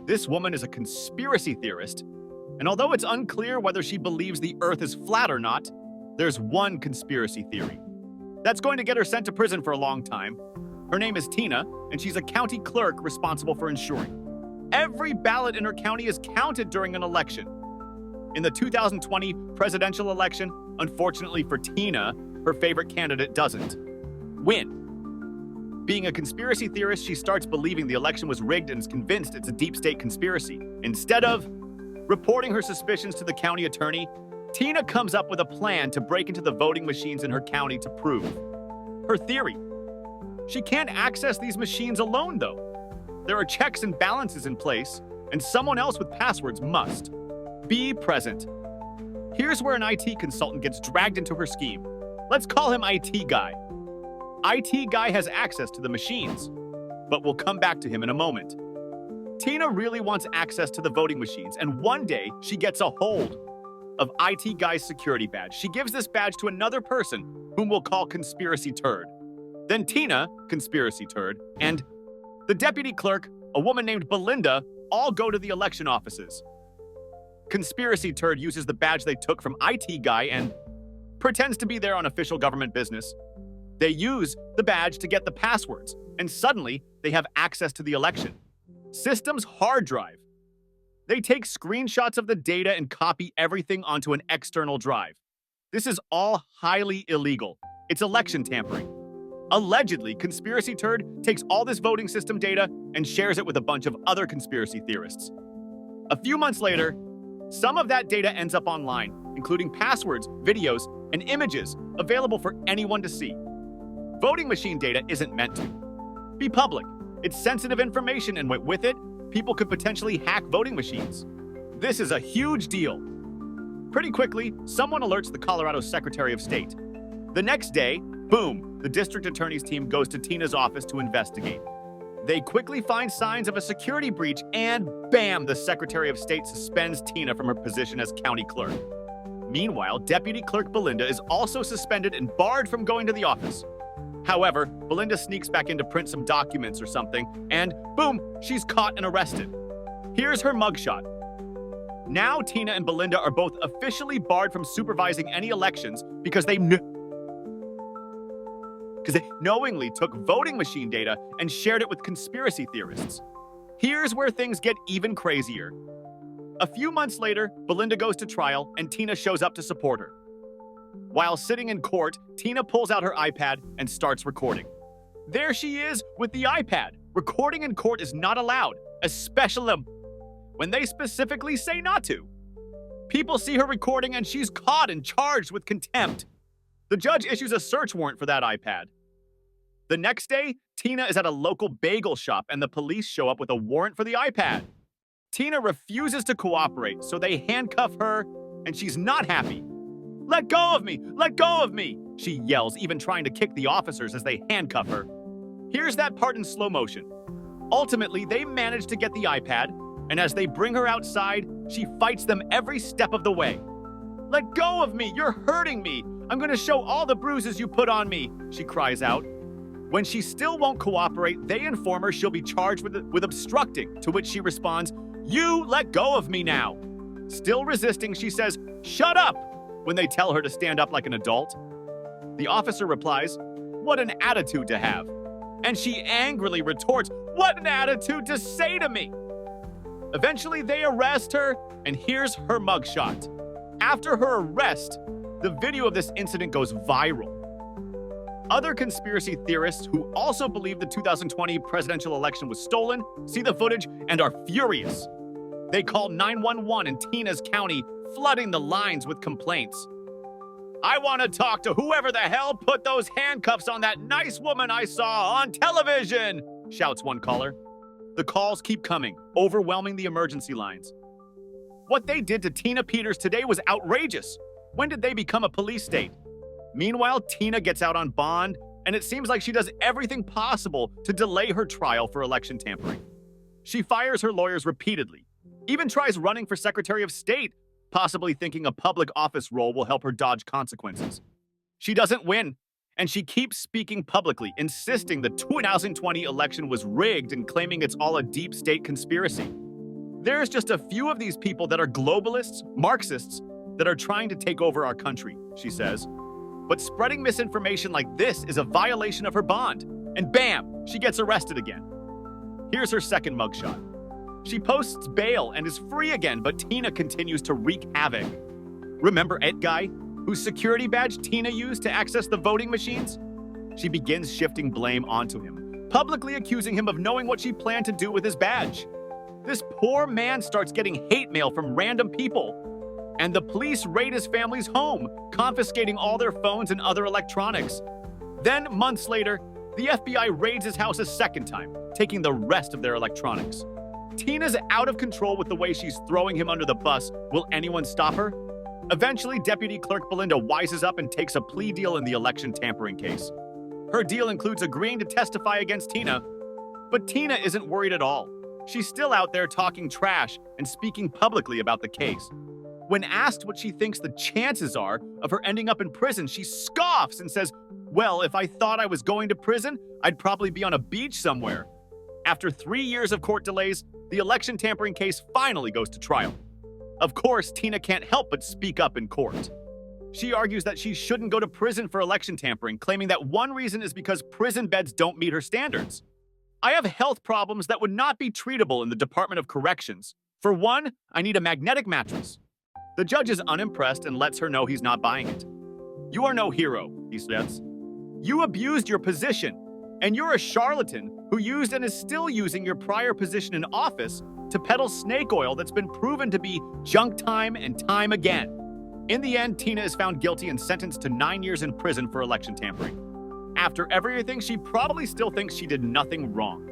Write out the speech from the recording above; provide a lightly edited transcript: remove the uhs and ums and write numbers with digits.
This woman is a conspiracy theorist, and although it's unclear whether she believes the Earth is flat or not, there's one conspiracy theory that's going to get her sent to prison for a long time. Her name is Tina, and she's a county clerk responsible for ensuring every ballot in her county is counted during an election. In the 2020 presidential election, unfortunately for Tina, her favorite candidate doesn't win. Being a conspiracy theorist, she starts believing the election was rigged and is convinced it's a deep state conspiracy. Instead of reporting her suspicions to the county attorney, Tina comes up with a plan to break into the voting machines in her county to prove her theory. She can't access these machines alone, though. There are checks and balances in place, and someone else with passwords must be present. Here's where an IT consultant gets dragged into her scheme. Let's call him IT Guy. IT Guy has access to the machines, but we'll come back to him in a moment. Tina really wants access to the voting machines, and one day she gets a hold of IT Guy's security badge. She gives this badge to another person, whom we'll call Conspiracy Turd. Then Tina, Conspiracy Turd, and the deputy clerk, a woman named Belinda, all go to the election offices. Conspiracy Turd uses the badge they took from IT Guy and pretends to be there on official government business. They use the badge to get the passwords, and suddenly they have access to the election system's hard drive. They take screenshots of the data and copy everything onto an external drive. This is all highly illegal. It's election tampering. Allegedly, Conspiracy Turd takes all this voting system data and shares it with a bunch of other conspiracy theorists. A few months later, some of that data ends up online, including passwords, videos, and images available for anyone to see. Voting machine data isn't meant to be public. It's sensitive information, and with it, people could potentially hack voting machines. This is a huge deal. Pretty quickly, someone alerts the Colorado Secretary of State. The next day, boom, the district attorney's team goes to Tina's office to investigate. They quickly find signs of a security breach, and bam, the Secretary of State suspends Tina from her position as county clerk. Meanwhile, Deputy Clerk Belinda is also suspended and barred from going to the office. However, Belinda sneaks back in to print some documents or something, and boom, she's caught and arrested. Here's her mugshot. Now Tina and Belinda are both officially barred from supervising any elections because they knowingly took voting machine data and shared it with conspiracy theorists. Here's where things get even crazier. A few months later, Belinda goes to trial and Tina shows up to support her. While sitting in court, Tina pulls out her iPad and starts recording. There she is with the iPad. Recording in court is not allowed, especially when they specifically say not to. People see her recording and she's caught and charged with contempt. The judge issues a search warrant for that iPad. The next day, Tina is at a local bagel shop and the police show up with a warrant for the iPad. Tina refuses to cooperate, so they handcuff her, and she's not happy. "Let go of me! Let go of me!" she yells, even trying to kick the officers as they handcuff her. Here's that part in slow motion. Ultimately, they manage to get the iPad, and as they bring her outside, she fights them every step of the way. "Let go of me! You're hurting me! I'm going to show all the bruises you put on me!" she cries out. When she still won't cooperate, they inform her she'll be charged with obstructing, to which she responds, "You let go of me now!" Still resisting, she says, "Shut up!" when they tell her to stand up like an adult. The officer replies, "What an attitude to have." And she angrily retorts, "What an attitude to say to me!" Eventually, they arrest her, and here's her mugshot. After her arrest, the video of this incident goes viral. Other conspiracy theorists who also believe the 2020 presidential election was stolen see the footage and are furious. They call 911 in Tina's county, flooding the lines with complaints. "I want to talk to whoever the hell put those handcuffs on that nice woman I saw on television," shouts one caller. The calls keep coming, overwhelming the emergency lines. What they did to Tina Peters today was outrageous. When did they become a police state? Meanwhile, Tina gets out on bond, and it seems like she does everything possible to delay her trial for election tampering. She fires her lawyers repeatedly, even tries running for Secretary of State, possibly thinking a public office role will help her dodge consequences. She doesn't win, and she keeps speaking publicly, insisting the 2020 election was rigged and claiming it's all a deep state conspiracy. There's just a few of these people that are globalists, Marxists, that are trying to take over our country, she says. But spreading misinformation like this is a violation of her bond. And bam, she gets arrested again. Here's her second mugshot. She posts bail and is free again, but Tina continues to wreak havoc. Remember Ed Guy, whose security badge Tina used to access the voting machines? She begins shifting blame onto him, publicly accusing him of knowing what she planned to do with his badge. This poor man starts getting hate mail from random people, and the police raid his family's home, confiscating all their phones and other electronics. Then, months later, the FBI raids his house a second time, taking the rest of their electronics. Tina's out of control with the way she's throwing him under the bus. Will anyone stop her? Eventually, Deputy Clerk Belinda wises up and takes a plea deal in the election tampering case. Her deal includes agreeing to testify against Tina, but Tina isn't worried at all. She's still out there talking trash and speaking publicly about the case. When asked what she thinks the chances are of her ending up in prison, she scoffs and says, "Well, if I thought I was going to prison, I'd probably be on a beach somewhere." After 3 years of court delays, the election tampering case finally goes to trial. Of course, Tina can't help but speak up in court. She argues that she shouldn't go to prison for election tampering, claiming that one reason is because prison beds don't meet her standards. "I have health problems that would not be treatable in the Department of Corrections. For one, I need a magnetic mattress." The judge is unimpressed and lets her know he's not buying it. "You are no hero," he says. "You abused your position, and you're a charlatan who used and is still using your prior position in office to peddle snake oil that's been proven to be junk time and time again." In the end, Tina is found guilty and sentenced to 9 years in prison for election tampering. After everything, she probably still thinks she did nothing wrong.